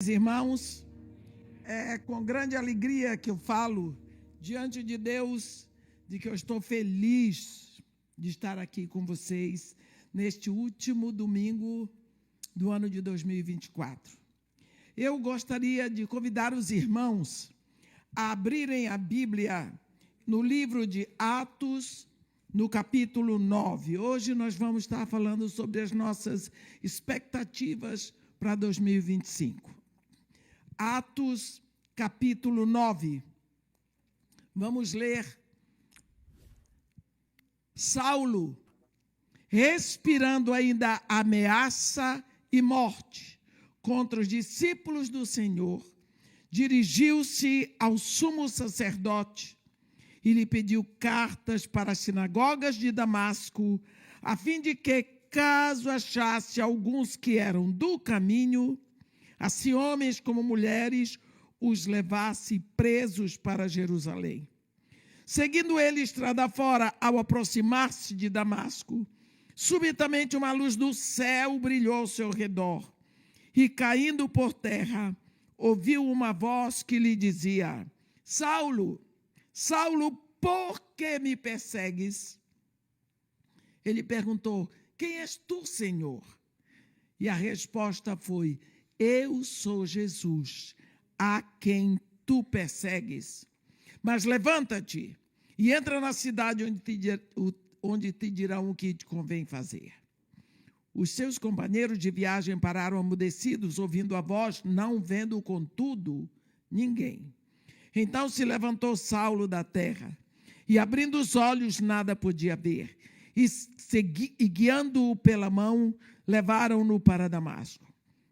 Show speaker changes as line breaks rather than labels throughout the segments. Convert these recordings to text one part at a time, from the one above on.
Irmãos, é com grande alegria que eu falo diante de Deus de que eu estou feliz de estar aqui com vocês neste último domingo do ano de 2024. Eu gostaria de convidar os irmãos a abrirem a Bíblia no livro de Atos, no capítulo 9. Hoje nós vamos estar falando sobre as nossas expectativas para 2025. Atos, capítulo 9. Vamos ler. Saulo, respirando ainda ameaça e morte contra os discípulos do Senhor, dirigiu-se ao sumo sacerdote e lhe pediu cartas para as sinagogas de Damasco, a fim de que, caso achasse alguns que eram do caminho, assim homens como mulheres, os levasse presos para Jerusalém. Seguindo ele estrada fora, ao aproximar-se de Damasco, subitamente uma luz do céu brilhou ao seu redor, e caindo por terra, ouviu uma voz que lhe dizia: Saulo, Saulo, por que me persegues? Ele perguntou: quem és tu, Senhor? E a resposta foi: eu sou Jesus, a quem tu persegues. Mas levanta-te e entra na cidade onde te dirão o que te convém fazer. Os seus companheiros de viagem pararam amudecidos, ouvindo a voz, não vendo, contudo, ninguém. Então se levantou Saulo da terra, e abrindo os olhos nada podia ver, e guiando-o pela mão, levaram-no para Damasco.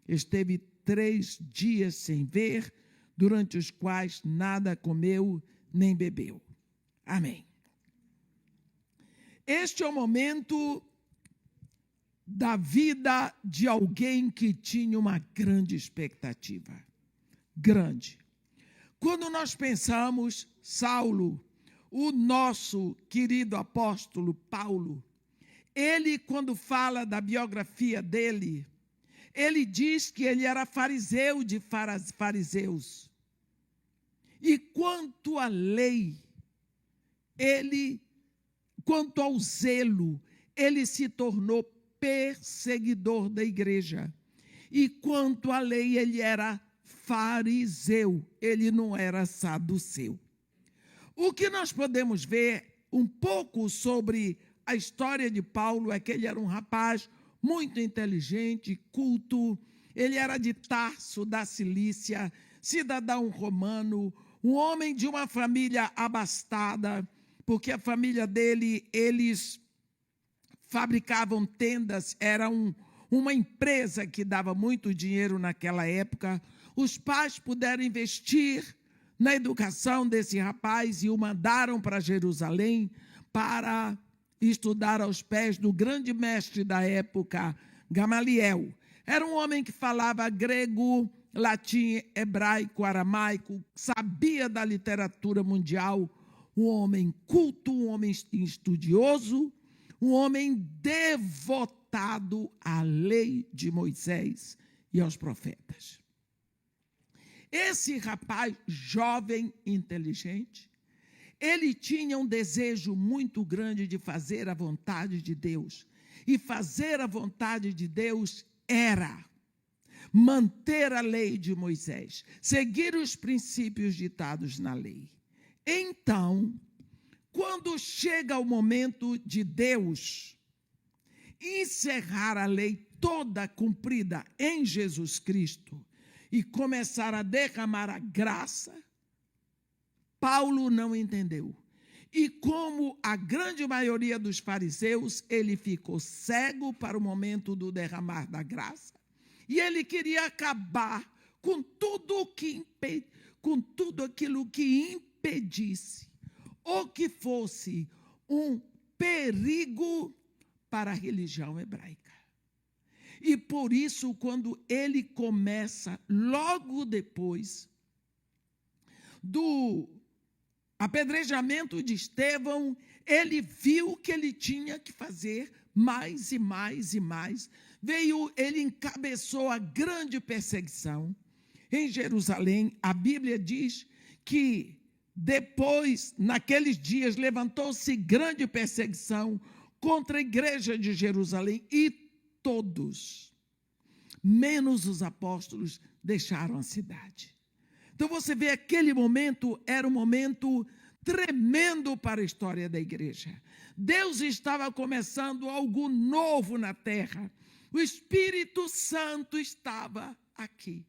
Esteve 3 dias sem ver, durante os quais nada comeu nem bebeu. Amém. Este é o momento da vida de alguém que tinha uma grande expectativa. Grande. Quando nós pensamos, Saulo, o nosso querido apóstolo Paulo, ele, quando fala da biografia dele, ele diz que ele era fariseu de fariseus. E quanto à lei, quanto ao zelo, ele se tornou perseguidor da igreja. E quanto à lei, ele era fariseu, ele não era saduceu. O que nós podemos ver um pouco sobre a história de Paulo é que ele era um rapaz muito inteligente, culto. Ele era de Tarso, da Cilícia, cidadão romano, um homem de uma família abastada, porque a família dele, eles fabricavam tendas, era uma empresa que dava muito dinheiro naquela época. Os pais puderam investir na educação desse rapaz e o mandaram para Jerusalém para estudar aos pés do grande mestre da época, Gamaliel. Era um homem que falava grego, latim, hebraico, aramaico, sabia da literatura mundial, um homem culto, um homem estudioso, um homem devotado à lei de Moisés e aos profetas. Esse rapaz jovem, inteligente, ele tinha um desejo muito grande de fazer a vontade de Deus. E fazer a vontade de Deus era manter a lei de Moisés, seguir os princípios ditados na lei. Então, quando chega o momento de Deus encerrar a lei toda cumprida em Jesus Cristo e começar a derramar a graça, Paulo não entendeu. E como a grande maioria dos fariseus, ele ficou cego para o momento do derramar da graça. E ele queria acabar com tudo aquilo que impedisse ou que fosse um perigo para a religião hebraica. E por isso, quando ele começa, logo depois do apedrejamento de Estevão, ele viu que ele tinha que fazer mais e mais e mais. Ele encabeçou a grande perseguição. em Jerusalém, a Bíblia diz que depois, naqueles dias, levantou-se grande perseguição contra a igreja de Jerusalém e todos, menos os apóstolos, deixaram a cidade. Então você vê, aquele momento era um momento tremendo para a história da igreja. Deus estava começando algo novo na terra. O Espírito Santo estava aqui,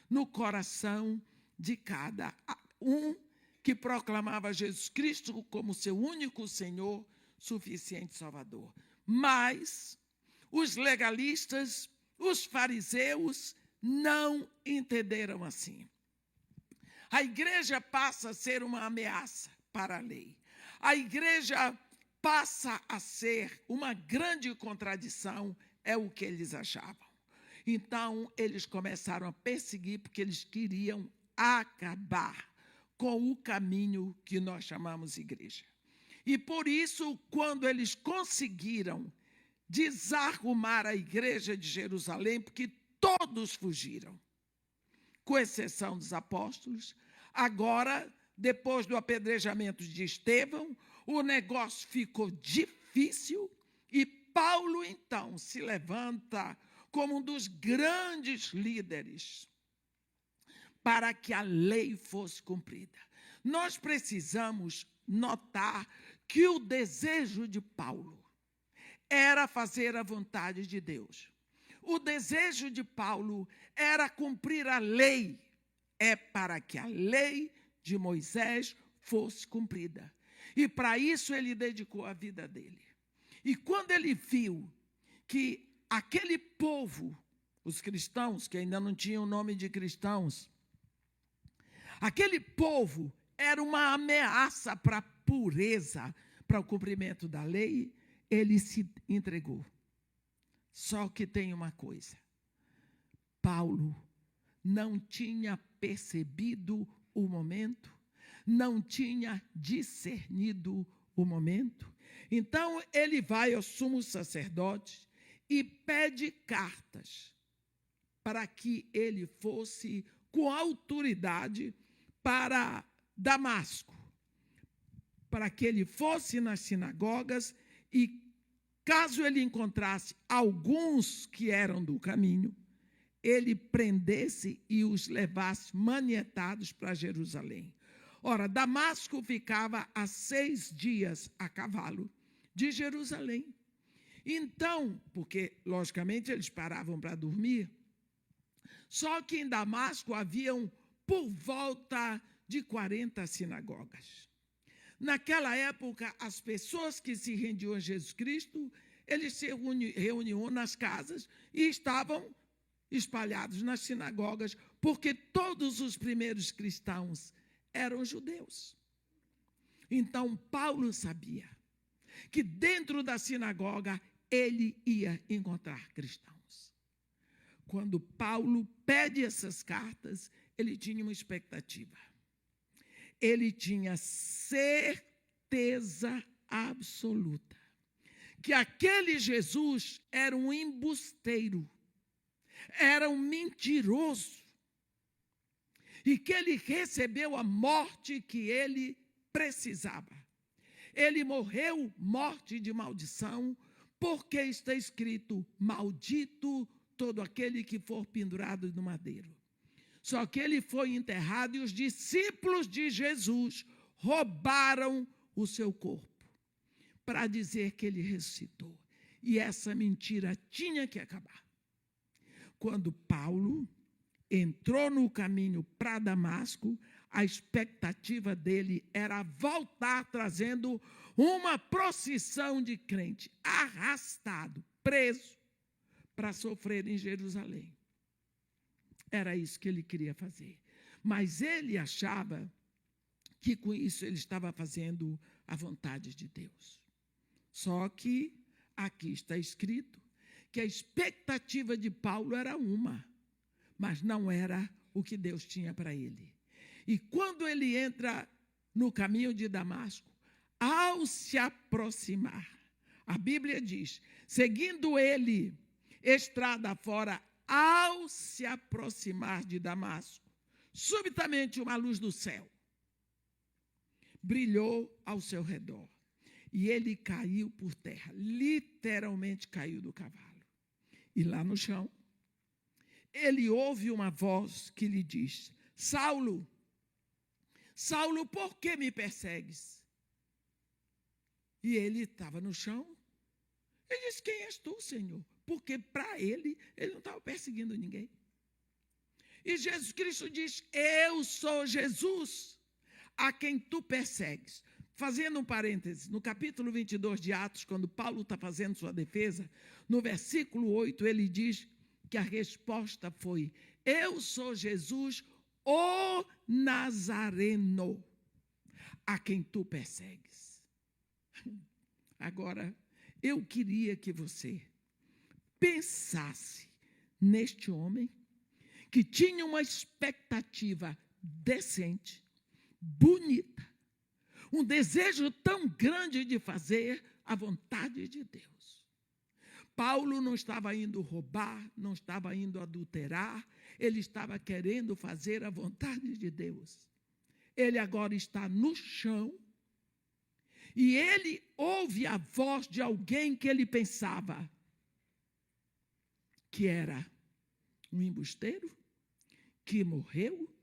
no coração de cada um que proclamava Jesus Cristo como seu único Senhor, suficiente Salvador. Mas os legalistas, os fariseus, não entenderam assim. A igreja passa a ser uma ameaça para a lei. A igreja passa a ser uma grande contradição, é o que eles achavam. Então, eles começaram a perseguir, porque eles queriam acabar com o caminho que nós chamamos igreja. E por isso, quando eles conseguiram desarrumar a igreja de Jerusalém, porque todos fugiram, com exceção dos apóstolos, agora, depois do apedrejamento de Estevão, o negócio ficou difícil e Paulo, então, se levanta como um dos grandes líderes para que a lei fosse cumprida. Nós precisamos notar que o desejo de Paulo era fazer a vontade de Deus. O desejo de Paulo era cumprir a lei, para que a lei de Moisés fosse cumprida. E para isso ele dedicou a vida dele. E quando ele viu que aquele povo, os cristãos, que ainda não tinham o nome de cristãos, aquele povo era uma ameaça para a pureza, para o cumprimento da lei, ele se entregou. Só que tem uma coisa: Paulo não tinha percebido o momento, não tinha discernido o momento. Então, ele vai ao sumo sacerdote e pede cartas para que ele fosse com autoridade para Damasco, para que ele fosse nas sinagogas e, caso ele encontrasse alguns que eram do caminho, ele prendesse e os levasse manietados para Jerusalém. Ora, Damasco ficava a 6 dias a cavalo de Jerusalém. Então, porque, logicamente, eles paravam para dormir, só que em Damasco haviam por volta de 40 sinagogas. Naquela época, as pessoas que se rendiam a Jesus Cristo, eles se reuniam nas casas e estavam espalhados nas sinagogas, porque todos os primeiros cristãos eram judeus. Então, Paulo sabia que dentro da sinagoga ele ia encontrar cristãos. Quando Paulo pede essas cartas, ele tinha uma expectativa. Ele tinha certeza absoluta que aquele Jesus era um embusteiro, era um mentiroso, e que ele recebeu a morte que ele precisava. Ele morreu morte de maldição, porque está escrito: maldito todo aquele que for pendurado no madeiro. Só que ele foi enterrado e os discípulos de Jesus roubaram o seu corpo para dizer que ele ressuscitou. E essa mentira tinha que acabar. Quando Paulo entrou no caminho para Damasco, a expectativa dele era voltar trazendo uma procissão de crente, arrastado, preso, para sofrer em Jerusalém. Era isso que ele queria fazer. Mas ele achava que com isso ele estava fazendo a vontade de Deus. Só que aqui está escrito que a expectativa de Paulo era uma, mas não era o que Deus tinha para ele. E quando ele entra no caminho de Damasco, ao se aproximar, a Bíblia diz, seguindo ele estrada fora, ao se aproximar de Damasco, Subitamente uma luz do céu brilhou ao seu redor. E ele caiu por terra, literalmente caiu do cavalo. E lá no chão, ele ouve uma voz que lhe diz: Saulo, Saulo, por que me persegues? E ele estava no chão. Ele disse: quem és tu, Senhor? Porque para ele não estava perseguindo ninguém. E Jesus Cristo diz: eu sou Jesus, a quem tu persegues. Fazendo um parêntese, no capítulo 22 de Atos, quando Paulo está fazendo sua defesa, no versículo 8, ele diz que a resposta foi: eu sou Jesus, o Nazareno, a quem tu persegues. Agora, eu queria que você pensasse neste homem que tinha uma expectativa decente, bonita, um desejo tão grande de fazer a vontade de Deus. Paulo não estava indo roubar, não estava indo adulterar, ele estava querendo fazer a vontade de Deus. Ele agora está no chão e ele ouve a voz de alguém que ele pensava que era um embusteiro, que morreu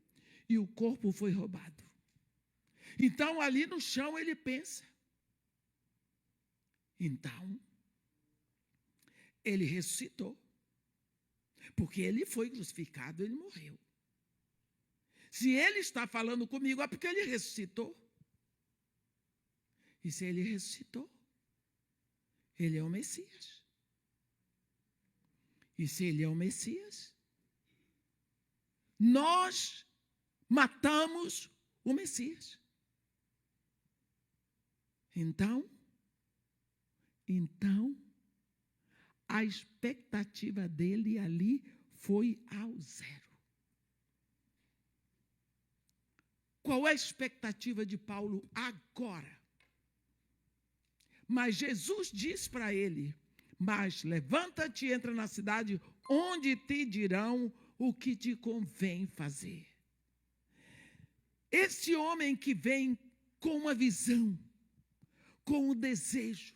e o corpo foi roubado. Então, ali no chão, ele pensa. Então, ele ressuscitou. Porque ele foi crucificado, ele morreu. Se ele está falando comigo, é porque ele ressuscitou. E se ele ressuscitou, ele é o Messias. E se ele é o Messias, nós matamos o Messias. Então, a expectativa dele ali foi ao zero. Qual é a expectativa de Paulo agora? Mas Jesus disse para ele: mas levanta-te e entra na cidade, onde te dirão o que te convém fazer. Esse homem que vem com uma visão, com um desejo,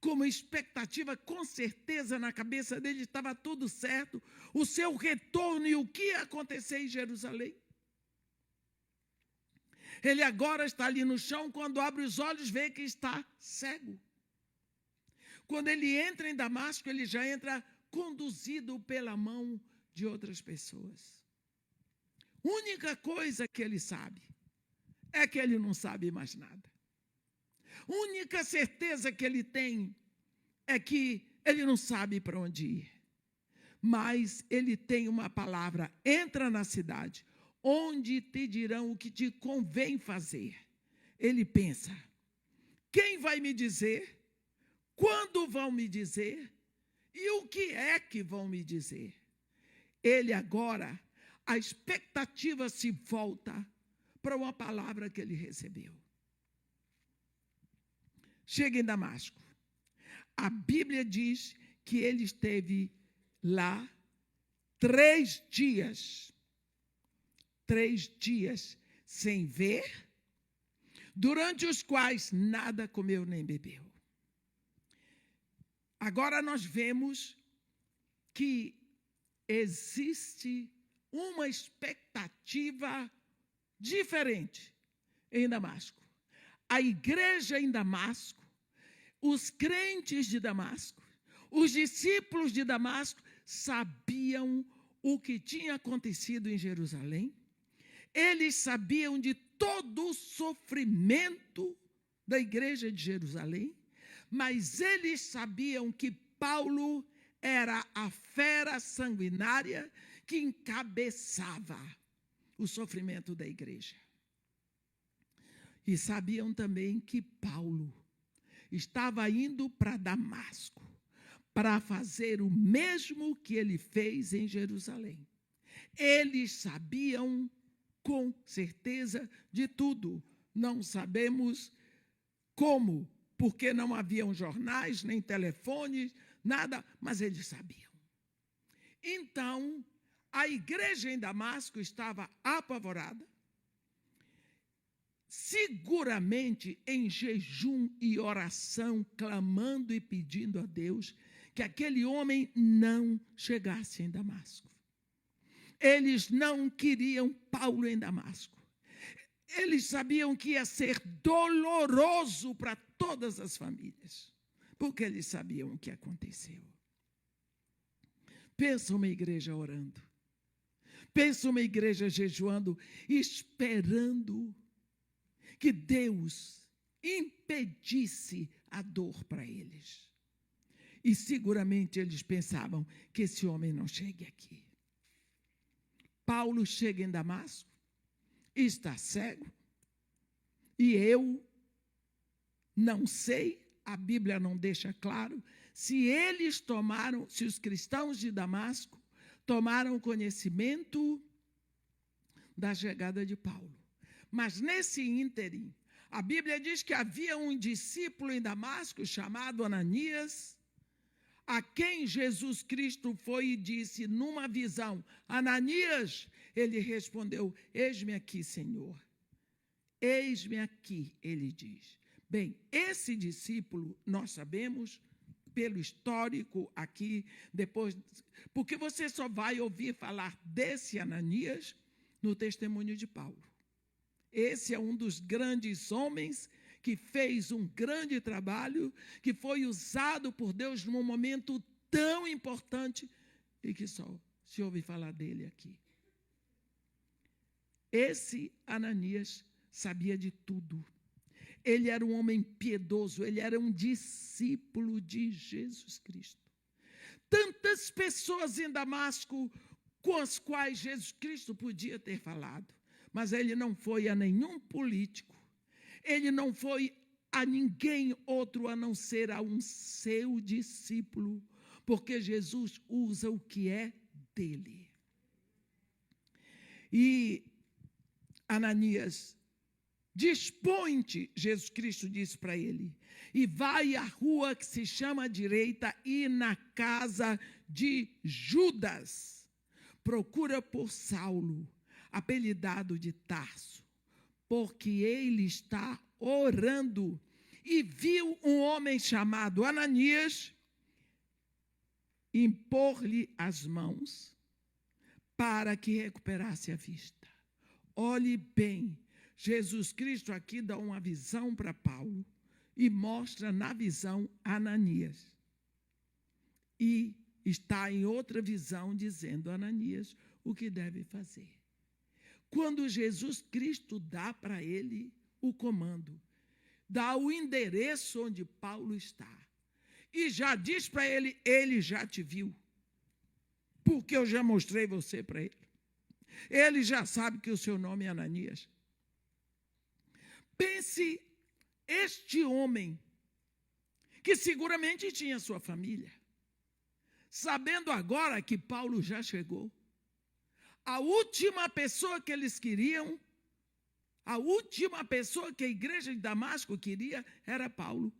com uma expectativa, com certeza na cabeça dele estava tudo certo, o seu retorno e o que ia acontecer em Jerusalém. Ele agora está ali no chão, quando abre os olhos, vê que está cego. Quando ele entra em Damasco, ele já entra conduzido pela mão de outras pessoas. Única coisa que ele sabe é que ele não sabe mais nada. Única certeza que ele tem é que ele não sabe para onde ir. Mas ele tem uma palavra: entra na cidade, onde te dirão o que te convém fazer. Ele pensa: quem vai me dizer? Quando vão me dizer? E o que é que vão me dizer? Ele agora, a expectativa se volta para uma palavra que ele recebeu. Chega em Damasco. A Bíblia diz que ele esteve lá 3 dias. 3 dias sem ver, durante os quais nada comeu nem bebeu. Agora nós vemos que existe uma expectativa diferente em Damasco. A igreja em Damasco, os crentes de Damasco, os discípulos de Damasco sabiam o que tinha acontecido em Jerusalém. Eles sabiam de todo o sofrimento da igreja de Jerusalém, mas eles sabiam que Paulo era a fera sanguinária que encabeçava o sofrimento da igreja. E sabiam também que Paulo estava indo para Damasco para fazer o mesmo que ele fez em Jerusalém. Eles sabiam com certeza de tudo. Não sabemos como, porque não haviam jornais, nem telefones, nada, mas eles sabiam. Então, A igreja em Damasco estava apavorada, seguramente em jejum e oração, clamando e pedindo a Deus que aquele homem não chegasse em Damasco. Eles não queriam Paulo em Damasco. Eles sabiam que ia ser doloroso para todas as famílias, porque eles sabiam o que aconteceu. Pensa uma igreja orando. Pensa uma igreja jejuando, esperando que Deus impedisse a dor para eles. E seguramente eles pensavam que esse homem não chegue aqui. Paulo chega em Damasco, está cego, e eu não sei, a Bíblia não deixa claro, se os cristãos de Damasco tomaram conhecimento da chegada de Paulo. Mas nesse ínterim, a Bíblia diz que havia um discípulo em Damasco chamado Ananias, a quem Jesus Cristo foi e disse numa visão: Ananias, ele respondeu: eis-me aqui, Senhor. Eis-me aqui, ele diz. Bem, esse discípulo, nós sabemos, pelo histórico aqui, depois, porque você só vai ouvir falar desse Ananias no testemunho de Paulo. Esse é um dos grandes homens que fez um grande trabalho, que foi usado por Deus num momento tão importante e que só se ouve falar dele aqui. Esse Ananias sabia de tudo. Ele era um homem piedoso, ele era um discípulo de Jesus Cristo. Tantas pessoas em Damasco com as quais Jesus Cristo podia ter falado, mas ele não foi a nenhum político, ele não foi a ninguém outro a não ser a um seu discípulo, porque Jesus usa o que é dele. E Ananias, dispõe-te, Jesus Cristo disse para ele, e vai à rua que se chama direita e na casa de Judas. Procura por Saulo, apelidado de Tarso, porque ele está orando. E viu um homem chamado Ananias impor-lhe as mãos para que recuperasse a vista. Olhe bem, Jesus Cristo aqui dá uma visão para Paulo e mostra na visão Ananias. E está em outra visão dizendo a Ananias o que deve fazer. Quando Jesus Cristo dá para ele o comando, dá o endereço onde Paulo está, e já diz para ele: ele já te viu, porque eu já mostrei você para ele. Ele já sabe que o seu nome é Ananias. Pense, este homem, que seguramente tinha sua família, sabendo agora que Paulo já chegou, a última pessoa que eles queriam, a última pessoa que a igreja de Damasco queria era Paulo.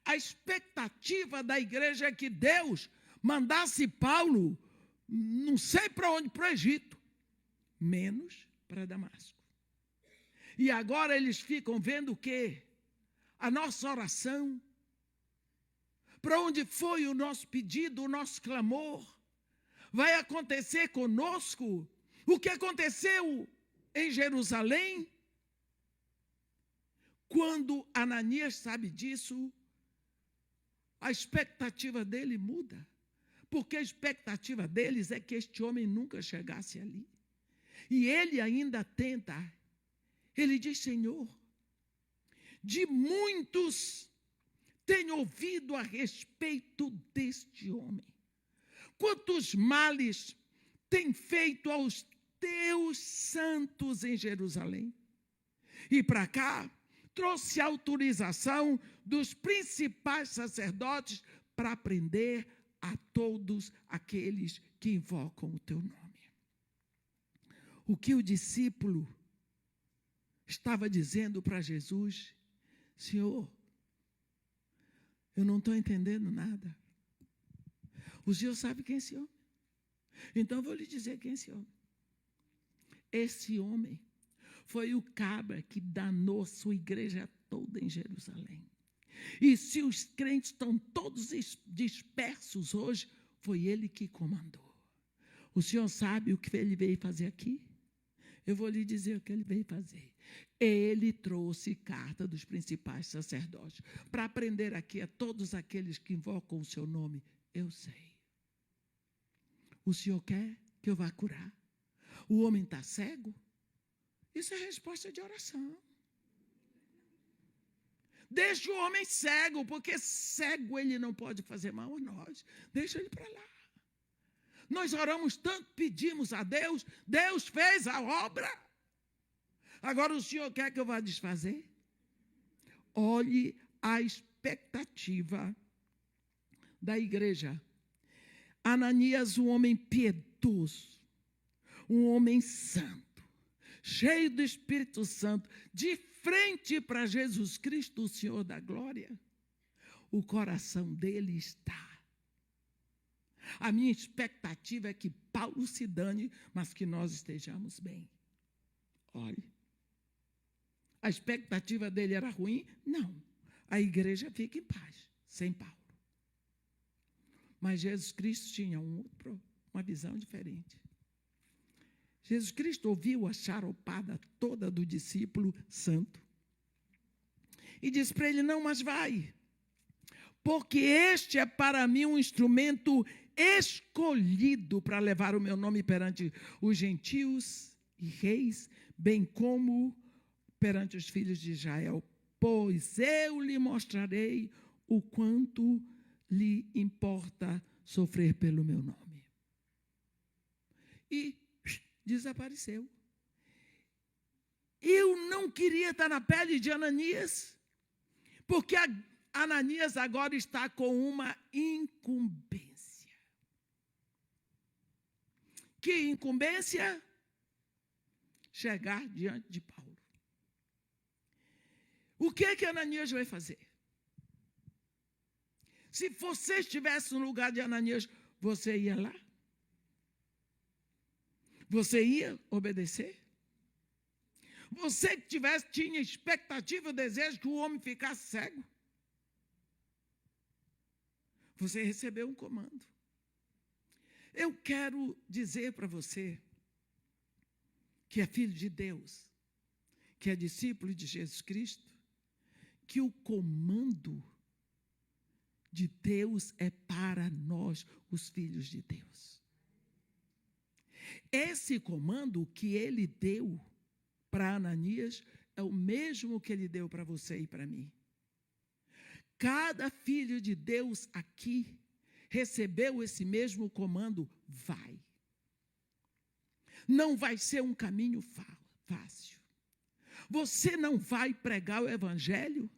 A expectativa da igreja é que Deus mandasse Paulo, não sei para onde, para o Egito, menos para Damasco. E agora eles ficam vendo o quê? A nossa oração. Para onde foi o nosso pedido, o nosso clamor? Vai acontecer conosco o que aconteceu em Jerusalém? Quando Ananias sabe disso, a expectativa dele muda. Porque a expectativa deles é que este homem nunca chegasse ali. E ele ainda tenta. Ele diz: Senhor, de muitos tenho ouvido a respeito deste homem. Quantos males tem feito aos teus santos em Jerusalém? E para cá, trouxe autorização dos principais sacerdotes para prender a todos aqueles que invocam o teu nome. O que o discípulo estava dizendo para Jesus: Senhor, eu não estou entendendo nada. O Senhor sabe quem é esse homem? Então, eu vou lhe dizer quem é esse homem. Esse homem foi o cabra que danou sua igreja toda em Jerusalém. E se os crentes estão todos dispersos hoje, foi ele que comandou. O senhor sabe o que ele veio fazer aqui? Eu vou lhe dizer o que ele veio fazer. Ele trouxe carta dos principais sacerdotes para prender aqui a todos aqueles que invocam o seu nome. Eu sei. O senhor quer que eu vá curar? O homem está cego? Isso é resposta de oração. Deixa o homem cego, porque cego ele não pode fazer mal a nós. Deixa ele para lá. Nós oramos tanto, pedimos a Deus, Deus fez a obra. Agora o senhor quer que eu vá desfazer? Olhe a expectativa da igreja. Ananias, um homem piedoso, um homem santo, cheio do Espírito Santo, de frente para Jesus Cristo, o Senhor da glória, o coração dele está. A minha expectativa é que Paulo se dane, mas que nós estejamos bem. Olhe, a expectativa dele era ruim? Não. A igreja fica em paz, sem Paulo. Mas Jesus Cristo tinha uma visão diferente. Jesus Cristo ouviu a charopada toda do discípulo santo e disse para ele, não, mas vai, porque este é para mim um instrumento escolhido para levar o meu nome perante os gentios e reis, bem como perante os filhos de Israel, pois eu lhe mostrarei o quanto lhe importa sofrer pelo meu nome. E desapareceu. Eu não queria estar na pele de Ananias, porque Ananias agora está com uma incumbência. Que incumbência? Chegar diante de Paulo. O que é que Ananias vai fazer? Se você estivesse no lugar de Ananias, você ia lá? Você ia obedecer? Você que tinha expectativa, desejo que o homem ficasse cego? Você recebeu um comando. Eu quero dizer para você, que é filho de Deus, que é discípulo de Jesus Cristo, que o comando de Deus é para nós, os filhos de Deus. Esse comando que ele deu para Ananias é o mesmo que ele deu para você e para mim. Cada filho de Deus aqui recebeu esse mesmo comando, vai. Não vai ser um caminho fácil. Você não vai pregar o evangelho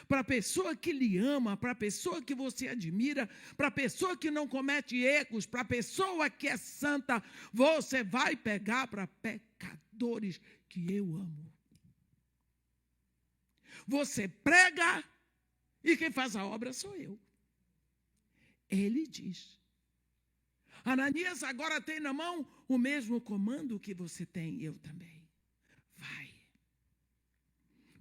para a pessoa que lhe ama, para a pessoa que você admira, para a pessoa que não comete erros, para a pessoa que é santa, você vai pegar para pecadores que eu amo. Você prega e quem faz a obra sou eu. Ele diz. Ananias agora tem na mão o mesmo comando que você tem, eu também. Vai.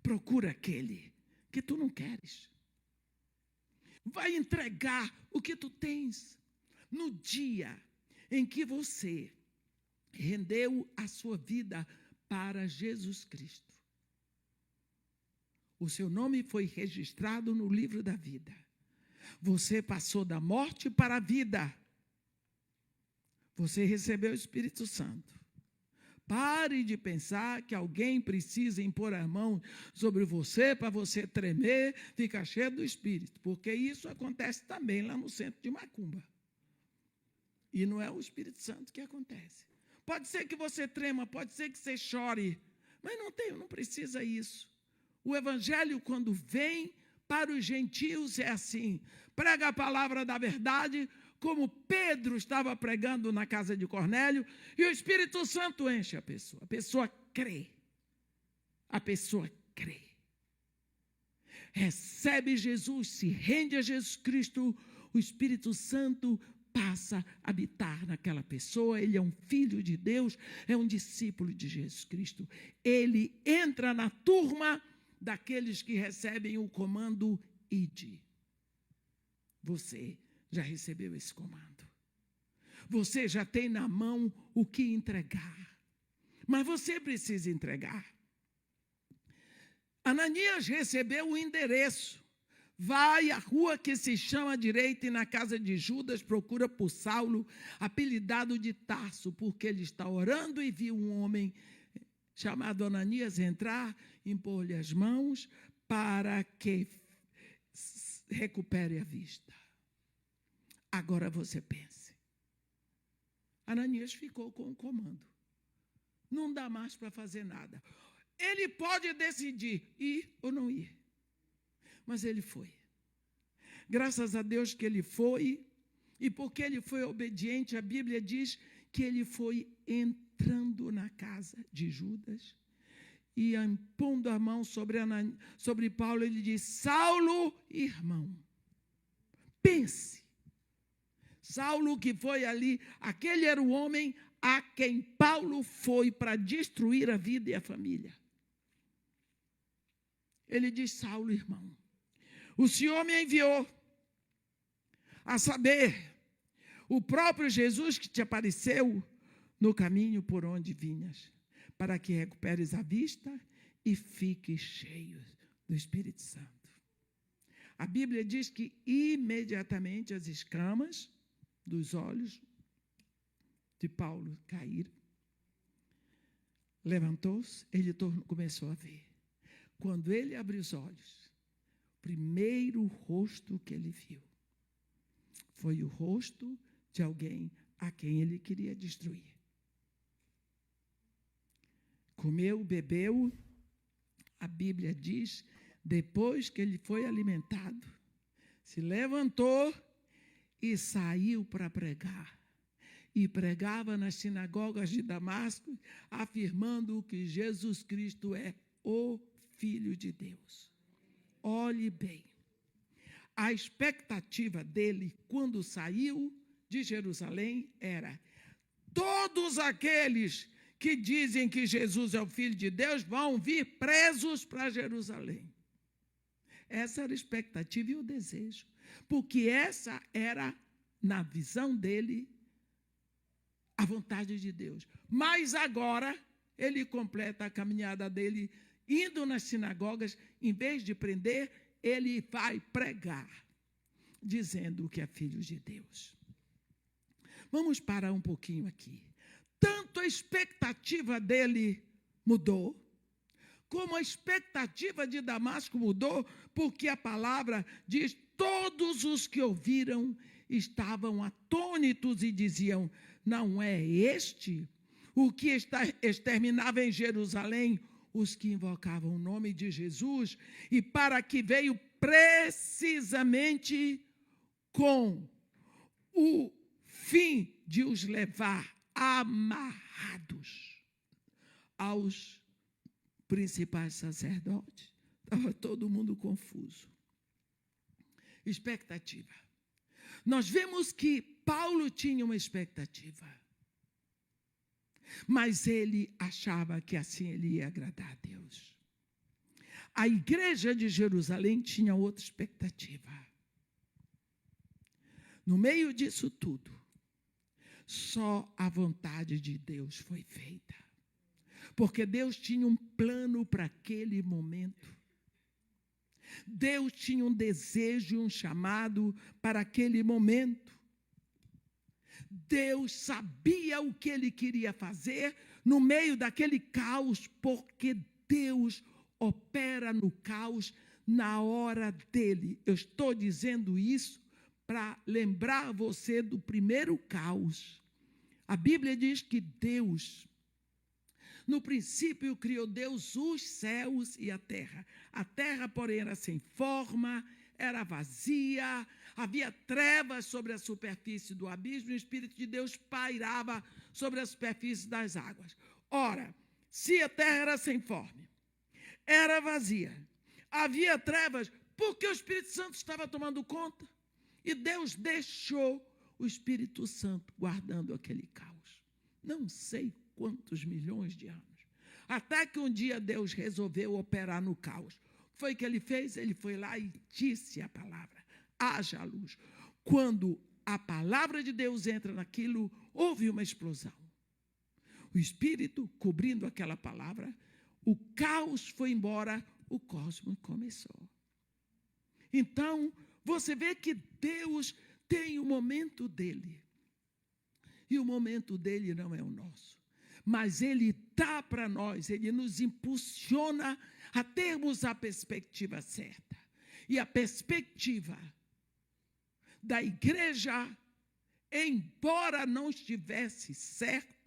Procura aquele que tu não queres. Vai entregar o que tu tens. No dia em que você rendeu a sua vida para Jesus Cristo, o seu nome foi registrado no livro da vida. Você passou da morte para a vida. Você recebeu o Espírito Santo. Pare de pensar que alguém precisa impor a mão sobre você para você tremer, ficar cheio do Espírito, porque isso acontece também lá no centro de Macumba. E não é o Espírito Santo que acontece. Pode ser que você trema, pode ser que você chore, mas não precisa isso. O Evangelho, quando vem para os gentios, é assim: prega a palavra da verdade, como Pedro estava pregando na casa de Cornélio, e o Espírito Santo enche a pessoa crê, a pessoa crê, recebe Jesus, se rende a Jesus Cristo, o Espírito Santo passa a habitar naquela pessoa, ele é um filho de Deus, é um discípulo de Jesus Cristo. Ele entra na turma daqueles que recebem o comando ide. Você já recebeu esse comando. Você já tem na mão o que entregar. Mas você precisa entregar. Ananias recebeu o endereço. Vai à rua que se chama direita e na casa de Judas procura por Saulo, apelidado de Tarso, porque ele está orando e viu um homem chamado Ananias entrar, impor-lhe as mãos para que recupere a vista. Agora você pense. Ananias ficou com o comando. Não dá mais para fazer nada. Ele pode decidir ir ou não ir. Mas ele foi. Graças a Deus que ele foi, e porque ele foi obediente, a Bíblia diz que ele foi entrando na casa de Judas e impondo a mão sobre Paulo, ele diz: Saulo, irmão. Pense. Saulo que foi ali, aquele era o homem a quem Paulo foi para destruir a vida e a família. Ele diz: Saulo, irmão, o Senhor me enviou, a saber, o próprio Jesus que te apareceu no caminho por onde vinhas, para que recuperes a vista e fiques cheio do Espírito Santo. A Bíblia diz que imediatamente as escamas dos olhos de Paulo caíram. Levantou-se, ele começou a ver. Quando ele abriu os olhos, o primeiro rosto que ele viu foi o rosto de alguém a quem ele queria destruir. Comeu, bebeu, a Bíblia diz, depois que ele foi alimentado, se levantou e saiu para pregar. E pregava nas sinagogas de Damasco, afirmando que Jesus Cristo é o Filho de Deus. Olhe bem, a expectativa dele, quando saiu de Jerusalém, era: todos aqueles que dizem que Jesus é o Filho de Deus vão vir presos para Jerusalém. Essa era a expectativa e o desejo, porque essa era, na visão dele, a vontade de Deus. Mas agora, ele completa a caminhada dele, indo nas sinagogas, em vez de prender, ele vai pregar, dizendo que é filho de Deus. Vamos parar um pouquinho aqui. Tanto a expectativa dele mudou, como a expectativa de Damasco mudou, porque a palavra diz: todos os que ouviram estavam atônitos e diziam: não é este o que exterminava em Jerusalém os que invocavam o nome de Jesus, e para que veio precisamente com o fim de os levar amarrados aos principais sacerdotes. Estava todo mundo confuso. Expectativa. Nós vemos que Paulo tinha uma expectativa, mas ele achava que assim ele ia agradar a Deus. A igreja de Jerusalém tinha outra expectativa. No meio disso tudo, só a vontade de Deus foi feita. Porque Deus tinha um plano para aquele momento. Deus tinha um desejo e um chamado para aquele momento. Deus sabia o que ele queria fazer no meio daquele caos, porque Deus opera no caos na hora dele. Eu estou dizendo isso para lembrar você do primeiro caos. A Bíblia diz que Deus, no princípio, criou Deus os céus e a terra. A terra, porém, era sem forma, era vazia, havia trevas sobre a superfície do abismo, e o Espírito de Deus pairava sobre a superfície das águas. Ora, se a terra era sem forma, era vazia, havia trevas, porque o Espírito Santo estava tomando conta, e Deus deixou o Espírito Santo guardando aquele caos. Não sei quantos milhões de anos. Até que um dia Deus resolveu operar no caos. O que foi que ele fez? Ele foi lá e disse a palavra: haja luz. Quando a palavra de Deus entra naquilo, houve uma explosão. O Espírito cobrindo aquela palavra, o caos foi embora, o cosmos começou. Então, você vê que Deus tem o momento dele. E o momento dele não é o nosso. Mas ele dá para nós, ele nos impulsiona a termos a perspectiva certa. E a perspectiva da igreja, embora não estivesse certa,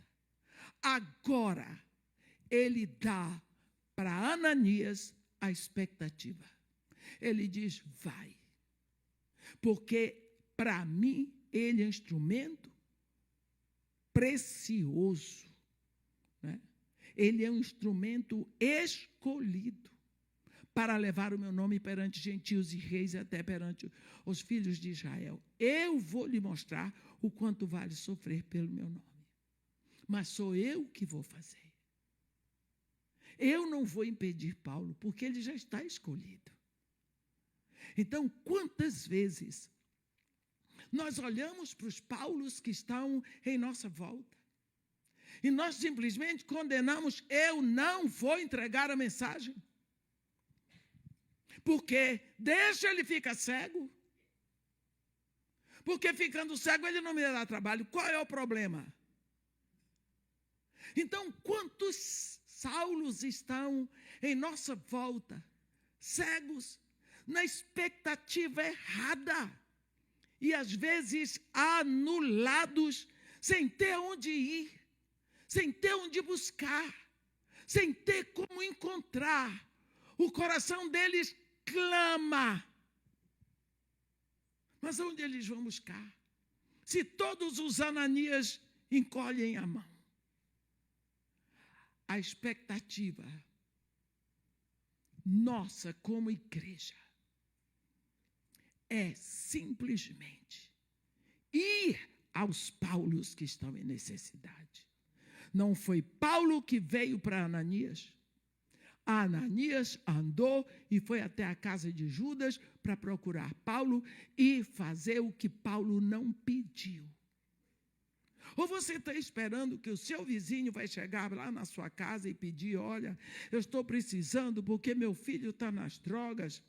agora ele dá para Ananias a expectativa. Ele diz: vai. Porque para mim ele é um instrumento precioso, né? Ele é um instrumento escolhido para levar o meu nome perante gentios e reis e até perante os filhos de Israel. Eu vou lhe mostrar o quanto vale sofrer pelo meu nome. Mas sou eu que vou fazer. Eu não vou impedir Paulo, porque ele já está escolhido. Então, quantas vezes nós olhamos para os Paulos que estão em nossa volta e nós simplesmente condenamos: eu não vou entregar a mensagem, porque deixa ele ficar cego, porque ficando cego ele não me dá trabalho. Qual é o problema? Então, quantos Saulos estão em nossa volta, cegos, na expectativa errada, e às vezes anulados, sem ter onde ir, sem ter onde buscar, sem ter como encontrar. O coração deles clama. Mas onde eles vão buscar? Se todos os Ananias encolhem a mão. A expectativa nossa como igreja é simplesmente ir aos Paulos que estão em necessidade. Não foi Paulo que veio para Ananias. Ananias andou e foi até a casa de Judas para procurar Paulo e fazer o que Paulo não pediu. Ou você está esperando que o seu vizinho vai chegar lá na sua casa e pedir: olha, eu estou precisando porque meu filho está nas drogas,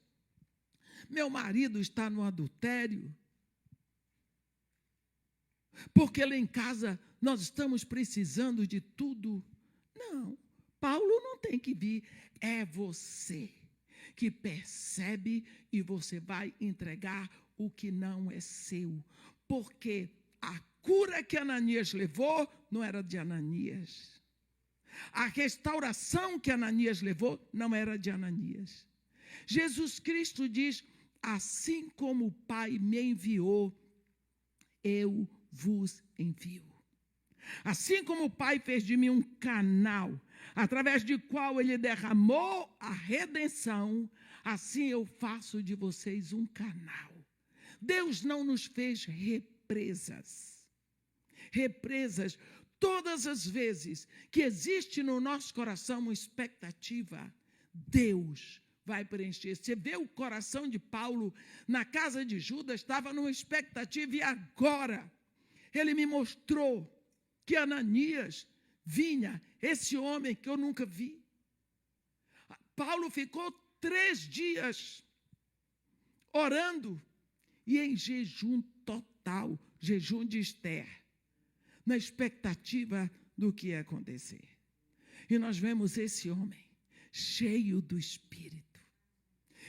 meu marido está no adultério, porque lá em casa nós estamos precisando de tudo. Não, Paulo não tem que vir, é você que percebe e você vai entregar o que não é seu, porque a cura que Ananias levou não era de Ananias. A restauração que Ananias levou não era de Ananias. Jesus Cristo diz: assim como o Pai me enviou, eu vos envio. Assim como o Pai fez de mim um canal, através de qual ele derramou a redenção, assim eu faço de vocês um canal. Deus não nos fez represas. Represas, todas as vezes que existe no nosso coração uma expectativa, Deus vai preencher. Você vê o coração de Paulo na casa de Judas, estava numa expectativa, e agora ele me mostrou que Ananias vinha, esse homem que eu nunca vi. Paulo ficou 3 dias orando e em jejum total, jejum de Esther, na expectativa do que ia acontecer. E nós vemos esse homem cheio do Espírito,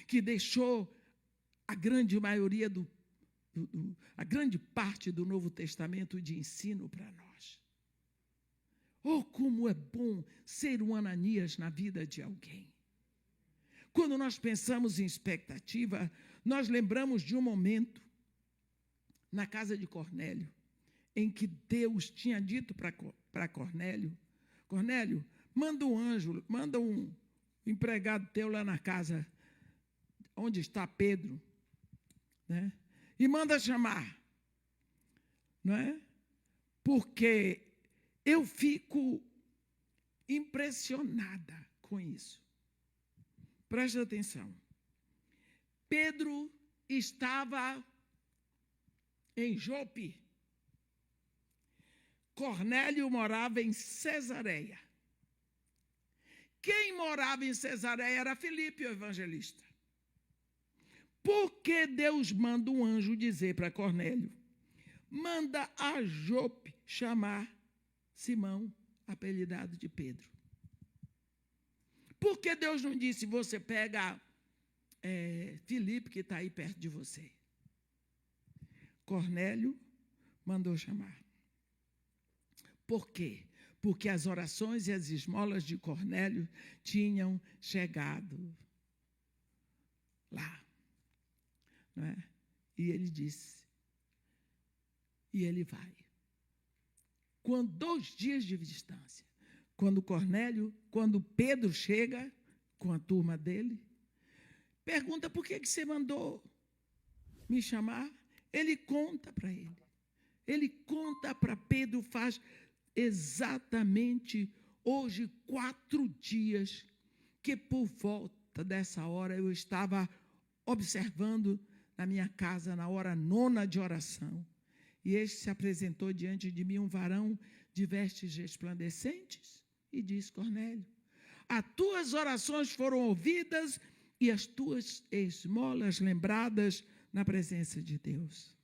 que deixou a grande maioria a grande parte do Novo Testamento de ensino para nós. Oh, como é bom ser um Ananias na vida de alguém. Quando nós pensamos em expectativa, nós lembramos de um momento na casa de Cornélio, em que Deus tinha dito para Cornélio: Cornélio, manda um anjo, manda um empregado teu lá na casa onde está Pedro, né? E manda chamar. não é? Porque eu fico impressionada com isso. Preste atenção. Pedro estava em Jope. Cornélio morava em Cesareia. Quem morava em Cesareia era Filipe, o evangelista. Por que Deus manda um anjo dizer para Cornélio? Manda a Jope chamar Simão, apelidado de Pedro. Por que Deus não disse, você pega Filipe, que está aí perto de você? Cornélio mandou chamar. Por quê? Porque as orações e as esmolas de Cornélio tinham chegado lá. Não é? E ele disse, e ele vai. Com 2 dias de distância, quando Pedro chega com a turma dele, pergunta por que você mandou me chamar? Ele conta para ele. Ele conta para Pedro, faz exatamente hoje 4 dias que por volta dessa hora eu estava observando na minha casa, na hora 9ª de oração. E este se apresentou diante de mim um varão de vestes resplandecentes e disse, Cornélio, as tuas orações foram ouvidas e as tuas esmolas lembradas na presença de Deus.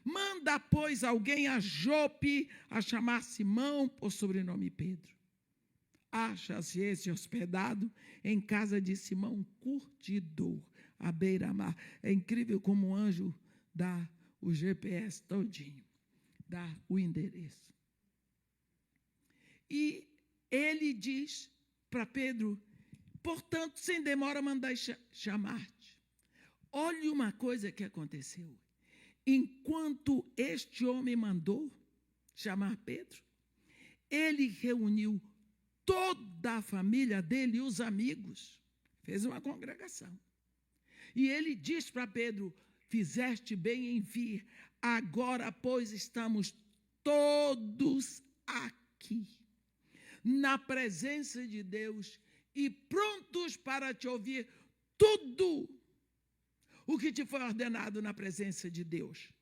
Manda, pois, alguém a Jope a chamar Simão, por sobrenome Pedro. Acha-se esse hospedado em casa de Simão Curtidor, à beira-mar. É incrível como um anjo dá o GPS todinho, dá o endereço. E ele diz para Pedro, portanto, sem demora, mandai chamar-te. Olhe uma coisa que aconteceu. Enquanto este homem mandou chamar Pedro, ele reuniu toda a família dele e os amigos, fez uma congregação. E ele diz para Pedro, fizeste bem em vir, agora, pois, estamos todos aqui, na presença de Deus e prontos para te ouvir tudo o que te foi ordenado na presença de Deus.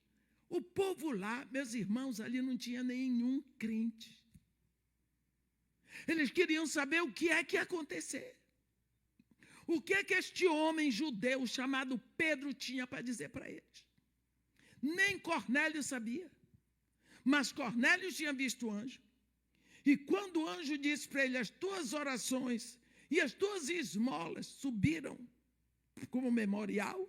O povo lá, meus irmãos, ali não tinha nenhum crente. Eles queriam saber o que é que ia acontecer. O que é que este homem judeu chamado Pedro tinha para dizer para eles? Nem Cornélio sabia. Mas Cornélio tinha visto o anjo. E quando o anjo disse para ele, as tuas orações e as tuas esmolas subiram como memorial,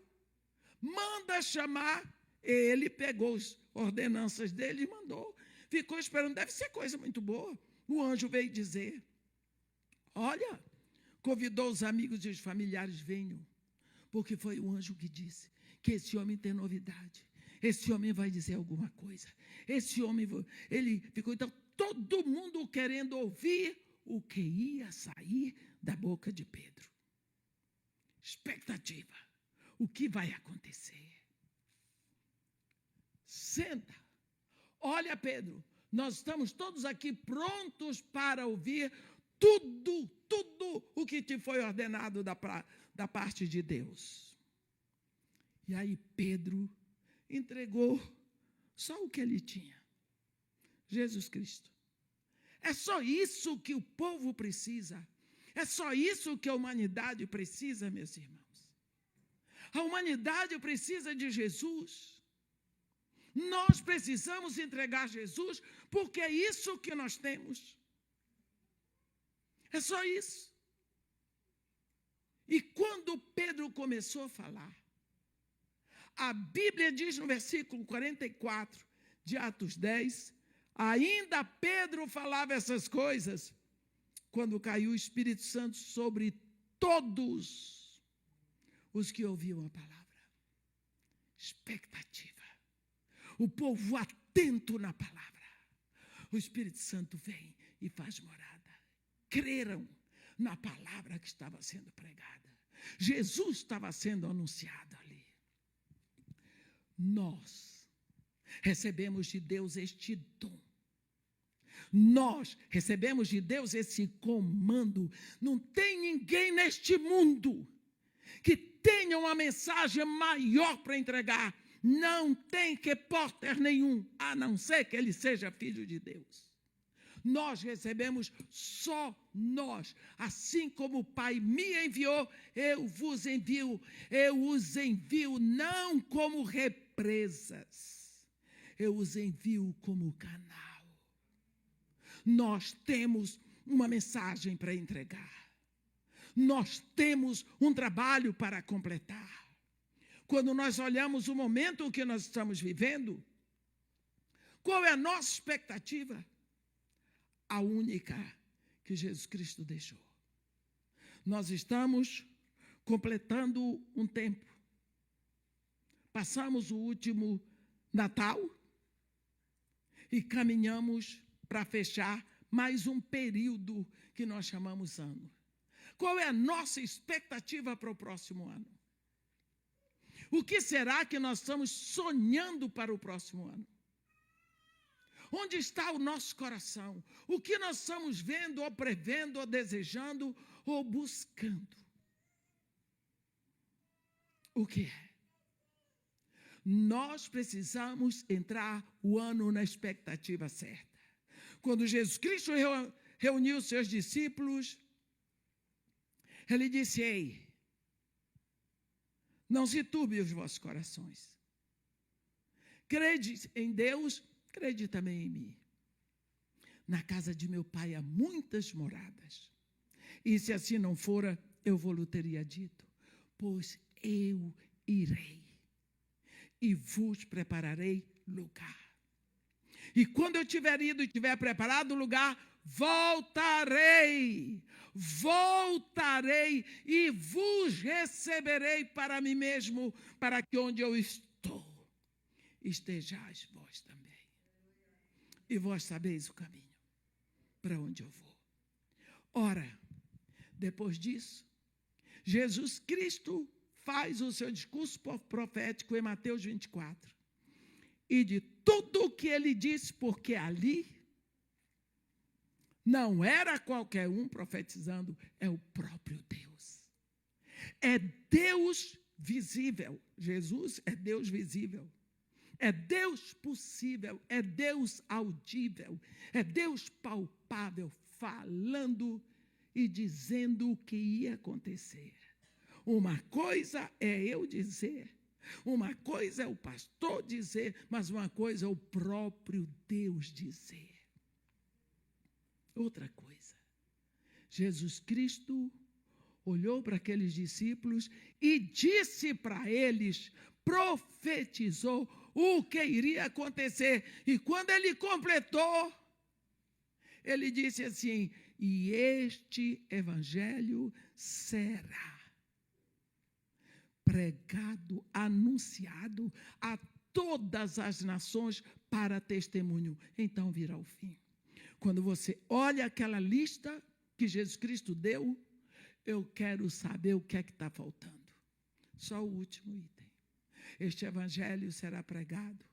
manda chamar. Ele pegou as ordenanças dele e mandou. Ficou esperando, deve ser coisa muito boa. O anjo veio dizer, olha, convidou os amigos e os familiares, venham, porque foi o anjo que disse que esse homem tem novidade, esse homem vai dizer alguma coisa, esse homem, ele ficou, então, todo mundo querendo ouvir o que ia sair da boca de Pedro. Expectativa, o que vai acontecer? Senta, olha Pedro, nós estamos todos aqui prontos para ouvir tudo o que te foi ordenado da parte de Deus. E aí Pedro entregou só o que ele tinha. Jesus Cristo. É só isso que o povo precisa. É só isso que a humanidade precisa, meus irmãos. A humanidade precisa de Jesus. Nós precisamos entregar Jesus, porque é isso que nós temos. É só isso. E quando Pedro começou a falar, a Bíblia diz no versículo 44 de Atos 10, ainda Pedro falava essas coisas, quando caiu o Espírito Santo sobre todos os que ouviam a palavra. Expectativa. O povo atento na palavra. O Espírito Santo vem e faz morada. Creram na palavra que estava sendo pregada. Jesus estava sendo anunciado ali. Nós recebemos de Deus este dom. Nós recebemos de Deus esse comando. Não tem ninguém neste mundo que tenha uma mensagem maior para entregar. Não tem repórter nenhum, a não ser que ele seja filho de Deus. Nós recebemos só nós. Assim como o Pai me enviou, eu vos envio. Eu os envio não como represas. Eu os envio como canal. Nós temos uma mensagem para entregar. Nós temos um trabalho para completar. Quando nós olhamos o momento que nós estamos vivendo, qual é a nossa expectativa? A única que Jesus Cristo deixou. Nós estamos completando um tempo. Passamos o último Natal e caminhamos para fechar mais um período que nós chamamos ano. Qual é a nossa expectativa para o próximo ano? O que será que nós estamos sonhando para o próximo ano? Onde está o nosso coração? O que nós estamos vendo, ou prevendo, ou desejando, ou buscando? O que é? Nós precisamos entrar o ano na expectativa certa. Quando Jesus Cristo reuniu os seus discípulos, ele disse: ei, não se turbe os vossos corações. Crede em Deus, crede também em mim. Na casa de meu pai há muitas moradas. E se assim não fora, eu vou-lhe teria dito. Pois eu irei e vos prepararei lugar. E quando eu tiver ido e tiver preparado o lugar, voltarei e vos receberei para mim mesmo, para que onde eu estou, estejais vós também. E vós sabeis o caminho para onde eu vou. Ora, depois disso, Jesus Cristo faz o seu discurso profético em Mateus 24. E de tudo o que ele disse, porque ali não era qualquer um profetizando, é o próprio Deus. É Deus visível. Jesus é Deus visível. É Deus possível, é Deus audível, é Deus palpável, falando e dizendo o que ia acontecer. Uma coisa é eu dizer, uma coisa é o pastor dizer, mas uma coisa é o próprio Deus dizer. Outra coisa, Jesus Cristo olhou para aqueles discípulos e disse para eles, profetizou o que iria acontecer. E quando ele completou, ele disse assim: e este evangelho será pregado, anunciado a todas as nações para testemunho. Então virá o fim. Quando você olha aquela lista que Jesus Cristo deu, eu quero saber o que é que está faltando. Só o último item. Este evangelho será pregado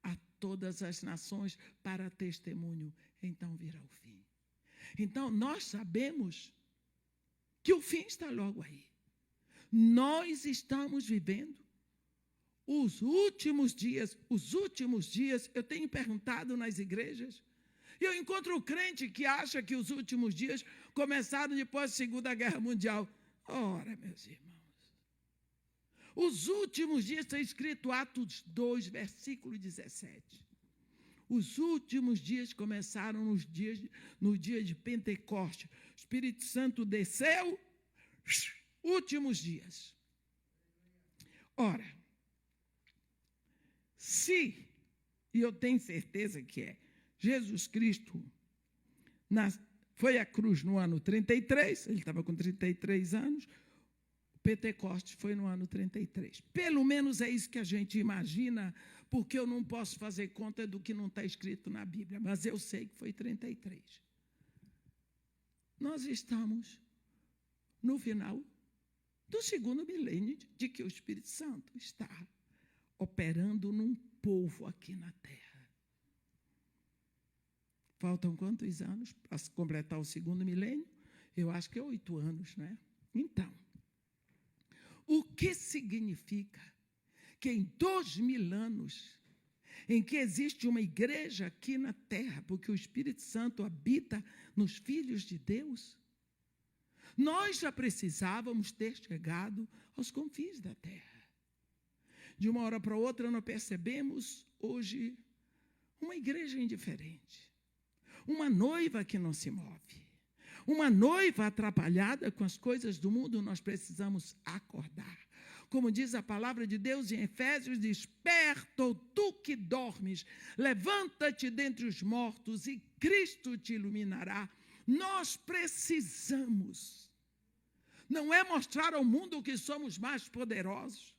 a todas as nações para testemunho. Então virá o fim. Então nós sabemos que o fim está logo aí. Nós estamos vivendo os últimos dias. Eu tenho perguntado nas igrejas, e eu encontro o crente que acha que os últimos dias começaram depois da Segunda Guerra Mundial. Ora, meus irmãos, os últimos dias está escrito Atos 2, versículo 17. Os últimos dias começaram no dia de Pentecostes. O Espírito Santo desceu, últimos dias. Ora, se, e eu tenho certeza que é, Jesus Cristo foi à cruz no ano 33, ele estava com 33 anos, Pentecostes foi no ano 33. Pelo menos é isso que a gente imagina, porque eu não posso fazer conta do que não está escrito na Bíblia, mas eu sei que foi 33. Nós estamos no final do segundo milênio de que o Espírito Santo está operando num povo aqui na terra. Faltam quantos anos para completar o 2º milênio? Eu acho que é 8 anos, né? Então, o que significa que em 2000 anos, em que existe uma igreja aqui na terra, porque o Espírito Santo habita nos filhos de Deus, nós já precisávamos ter chegado aos confins da terra. De uma hora para outra, nós percebemos hoje uma igreja indiferente, uma noiva que não se move, uma noiva atrapalhada com as coisas do mundo. Nós precisamos acordar. Como diz a palavra de Deus em Efésios, desperta, tu que dormes, levanta-te dentre os mortos e Cristo te iluminará. Nós precisamos. Não é mostrar ao mundo que somos mais poderosos,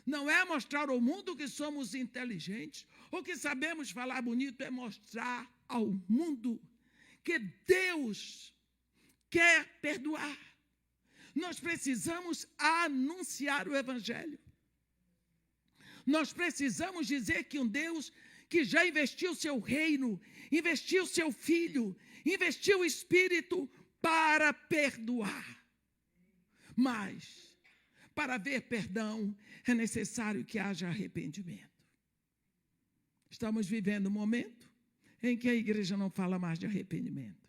não é mostrar ao mundo que somos inteligentes, ou que sabemos falar bonito, é mostrar ao mundo que Deus quer perdoar. Nós precisamos anunciar o Evangelho. Nós precisamos dizer que um Deus que já investiu seu reino, investiu seu Filho, investiu o Espírito para perdoar. Mas, para haver perdão, é necessário que haja arrependimento. Estamos vivendo um momento em que a igreja não fala mais de arrependimento.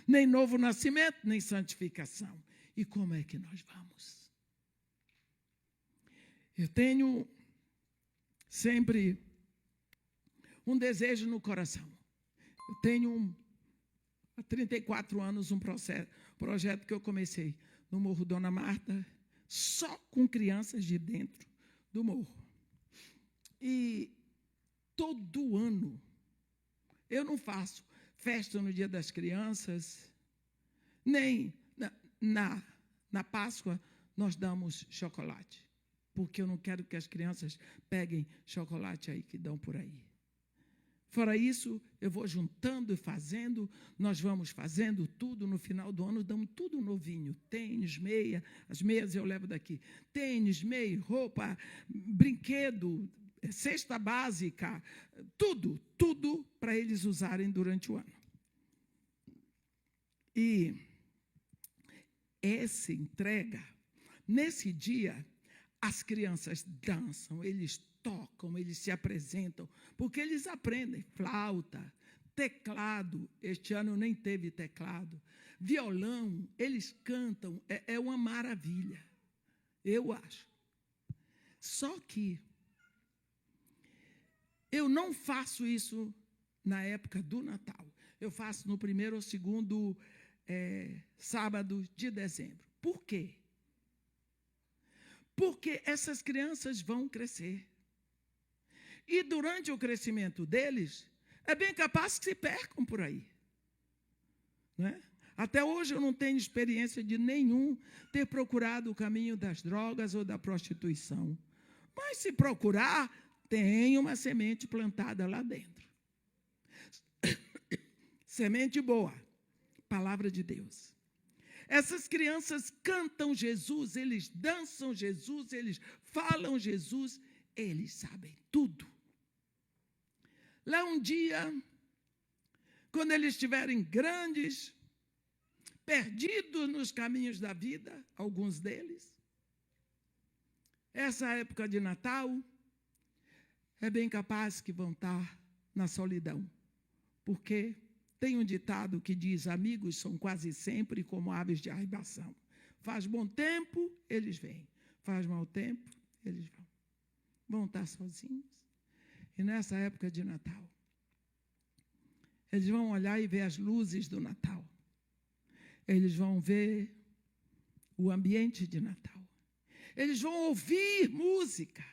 Nem novo nascimento, nem santificação. E como é que nós vamos? Eu tenho sempre um desejo no coração. Eu tenho há 34 anos um projeto que eu comecei no Morro Dona Marta, só com crianças de dentro do morro. E todo ano eu não faço festa no Dia das Crianças, nem na Páscoa nós damos chocolate, porque eu não quero que as crianças peguem chocolate aí que dão por aí. Fora isso, eu vou juntando e fazendo, nós vamos fazendo tudo, no final do ano damos tudo novinho, tênis, meia, as meias eu levo daqui, tênis, meia, roupa, brinquedo, cesta básica, tudo para eles usarem durante o ano. E essa entrega, nesse dia, as crianças dançam, eles tocam, eles se apresentam, porque eles aprendem flauta, teclado, este ano nem teve teclado, violão, eles cantam, é uma maravilha, eu acho. Só que eu não faço isso na época do Natal, eu faço no 1º ou 2º sábado de dezembro. Por quê? Porque essas crianças vão crescer. E durante o crescimento deles, é bem capaz que se percam por aí. Não é? Até hoje eu não tenho experiência de nenhum ter procurado o caminho das drogas ou da prostituição. Mas se procurar, tem uma semente plantada lá dentro. Semente boa, palavra de Deus. Essas crianças cantam Jesus, eles dançam Jesus, eles falam Jesus, eles sabem tudo. Lá um dia, quando eles estiverem grandes, perdidos nos caminhos da vida, alguns deles, essa época de Natal, é bem capaz que vão estar na solidão, porque tem um ditado que diz, amigos são quase sempre como aves de arribação. Faz bom tempo, eles vêm. Faz mau tempo, eles vão. Vão estar sozinhos. E nessa época de Natal, eles vão olhar e ver as luzes do Natal. Eles vão ver o ambiente de Natal. Eles vão ouvir música.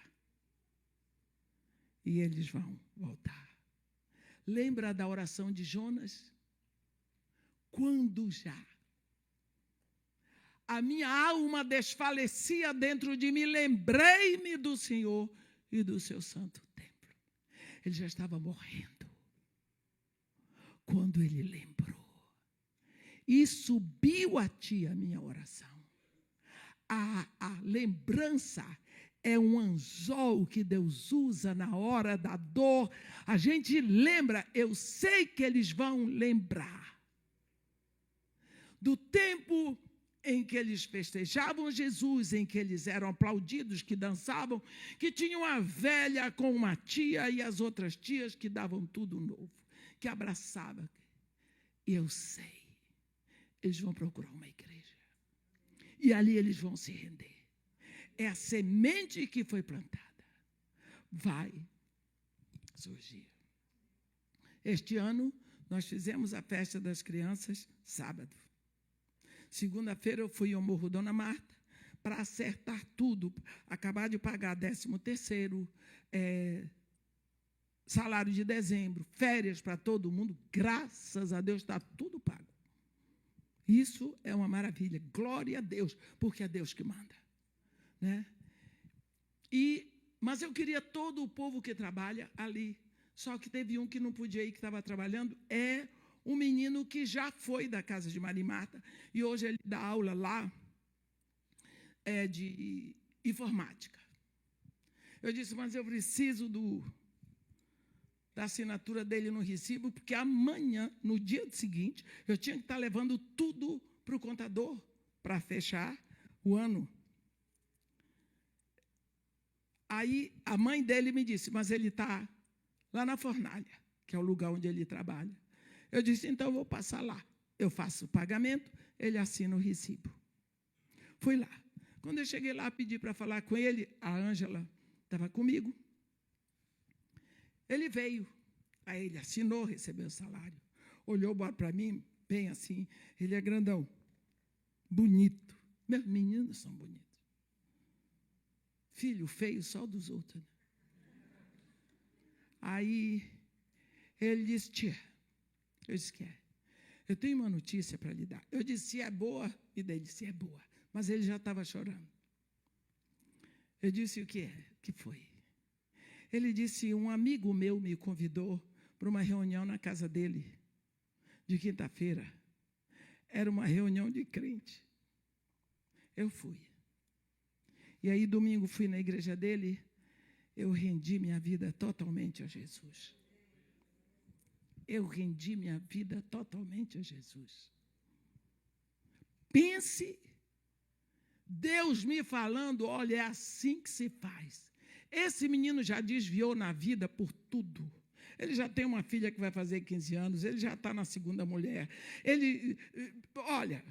E eles vão voltar. Lembra da oração de Jonas? Quando já a minha alma desfalecia dentro de mim, lembrei-me do Senhor e do seu santo templo. Ele já estava morrendo quando ele lembrou. E subiu a ti a minha oração. A lembrança é um anzol que Deus usa na hora da dor. A gente lembra, eu sei que eles vão lembrar do tempo em que eles festejavam Jesus, em que eles eram aplaudidos, que dançavam, que tinham a velha com uma tia e as outras tias que davam tudo novo, que abraçavam. Eu sei, eles vão procurar uma igreja. E ali eles vão se render. É a semente que foi plantada. Vai surgir. Este ano, nós fizemos a festa das crianças sábado. Segunda-feira, eu fui ao Morro Dona Marta para acertar tudo. Acabar de pagar 13º, salário de dezembro, férias para todo mundo. Graças a Deus, está tudo pago. Isso é uma maravilha. Glória a Deus, porque é Deus que manda. Né? Mas eu queria todo o povo que trabalha ali. Só que teve um que não podia ir, que estava trabalhando. É um menino que já foi da casa de Maria e Marta. E hoje ele dá aula lá de informática. Eu disse, mas eu preciso da assinatura dele no recibo, porque amanhã, no dia seguinte, eu tinha que estar levando tudo para o contador para fechar o ano. Aí a mãe dele me disse, mas ele está lá na fornalha, que é o lugar onde ele trabalha. Eu disse, então eu vou passar lá. Eu faço o pagamento, ele assina o recibo. Fui lá. Quando eu cheguei lá, pedi para falar com ele, a Ângela estava comigo. Ele veio, aí ele assinou, recebeu o salário. Olhou para mim, bem assim, ele é grandão, bonito. Meus meninos são bonitos. Filho feio só dos outros. Né? Aí ele disse, tia, eu disse que é. Eu tenho uma notícia para lhe dar. Eu disse, se é boa, e daí disse, é boa. Mas ele já estava chorando. Eu disse, o que é? O que foi? Ele disse, um amigo meu me convidou para uma reunião na casa dele, de quinta-feira. Era uma reunião de crente. Eu fui. E aí, domingo, fui na igreja dele, eu rendi minha vida totalmente a Jesus. Eu rendi minha vida totalmente a Jesus. Pense, Deus me falando, olha, é assim que se faz. Esse menino já desviou na vida por tudo. Ele já tem uma filha que vai fazer 15 anos, ele já está na segunda mulher. Ele, olha,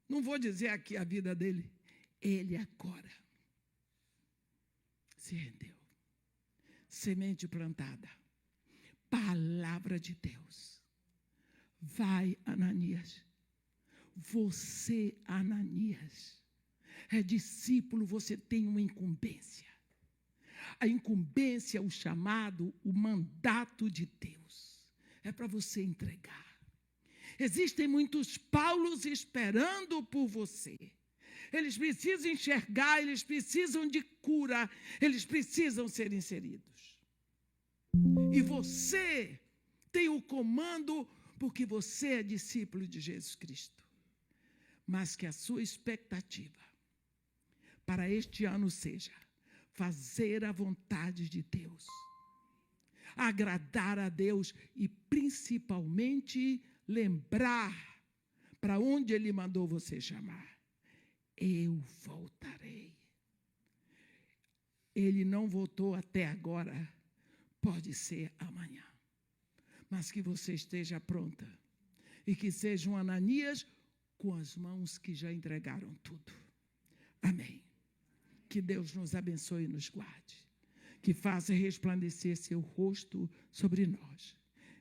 não vou dizer aqui a vida dele, ele agora se rendeu. Semente plantada. Palavra de Deus. Vai, Ananias. Você, Ananias, é discípulo, você tem uma incumbência. A incumbência, o chamado, o mandato de Deus. É para você entregar. Existem muitos Paulos esperando por você. Eles precisam enxergar, eles precisam de cura, eles precisam ser inseridos. E você tem o comando porque você é discípulo de Jesus Cristo. Mas que a sua expectativa para este ano seja fazer a vontade de Deus, agradar a Deus e principalmente lembrar para onde Ele mandou você chamar. Eu voltarei. Ele não voltou até agora, pode ser amanhã. Mas que você esteja pronta e que seja um Ananias com as mãos que já entregaram tudo. Amém. Que Deus nos abençoe e nos guarde. Que faça resplandecer seu rosto sobre nós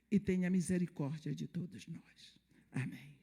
e tenha misericórdia de todos nós. Amém.